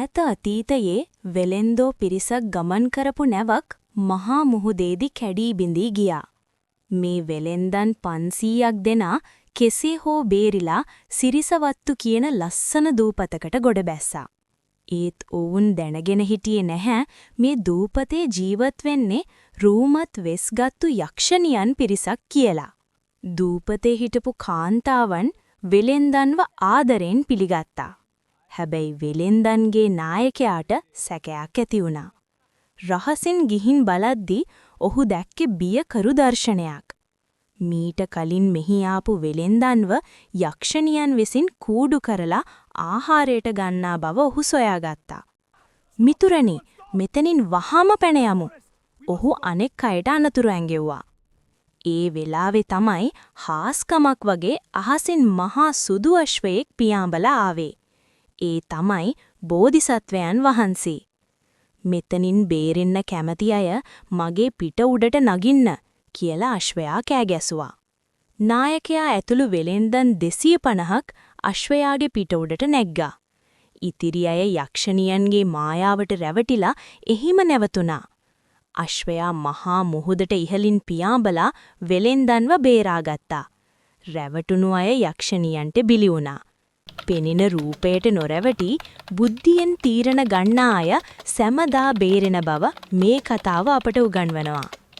ඈත අතීතයේ වෙලෙන්දෝ පිරිසක් ගමන් කරපු නැවක් මහා මුහුදේදී කැඩී බිඳී ගියා. මේ වෙලෙන්දන් 500ක් දෙනා කෙසේ හෝ බේරිලා සිරිසවත්තු කියන ලස්සන දූපතකට ගොඩ බැස්සා. ඒත් ඔවුන් දැනගෙන හිටියේ නැහැ මේ දූපතේ ජීවත් වෙන්නේ රූමත් වෙස්ගත්තු යක්ෂණියන් පිරිසක් කියලා. දූපතේ හිටපු කාන්තාවන් වෙලෙන්දන්ව ආදරෙන් පිළිගත්තා. හැබැයි වෙලෙන්දන්ගේ නායකයාට සැකයක් ඇති වුණා. රහසින් ගිහින් බලද්දී ඔහු දැක්කේ බියකරු දර්ශනයක්. මීට කලින් මෙහි ආපු වෙලෙන්දන්ව යක්ෂණියන් විසින් කූඩු කරලා ආහාරයට ගන්නා බව ඔහු සොයාගත්තා. මිතුරනි, මෙතනින් වහාම පැන යමු. ඔහු අනෙක් අයට අනතුරු ඇඟෙව්වා. ඒ වෙලාවේ තමයි හාස්කමක් වගේ අහසින් මහා සුදු අශ්වයෙක් පියාඹලා ආවේ. ඒ තමයි බෝධිසත්වයන් වහන්සේ. මෙතනින් බේරෙන්න කැමති අය මගේ පිට උඩට නගින්න කියලා අශ්වයා කෑ ගැසුවා. නායකයා ඇතුළු වෙලෙන්දන් 250ක් අශ්වයාගේ පිට උඩට නැග්ගා. ඉතිරි අය යක්ෂණියන්ගේ මායාවට රැවටිලා එහිම නැවතුණා. අශ්වයා මහා මුහුදට ඉහළින් පියාඹලා වෙලෙන්දන්ව බේරාගත්තා. රැවටුණු අය යක්ෂණියන්ට බිලි වුණා. පෙනෙන රූපයට නොරැවටි බුද්ධියෙන් තීරණ ගන්නා අය සැමදා බේරෙන බව මේ කතාව අපට උගන්වනවා.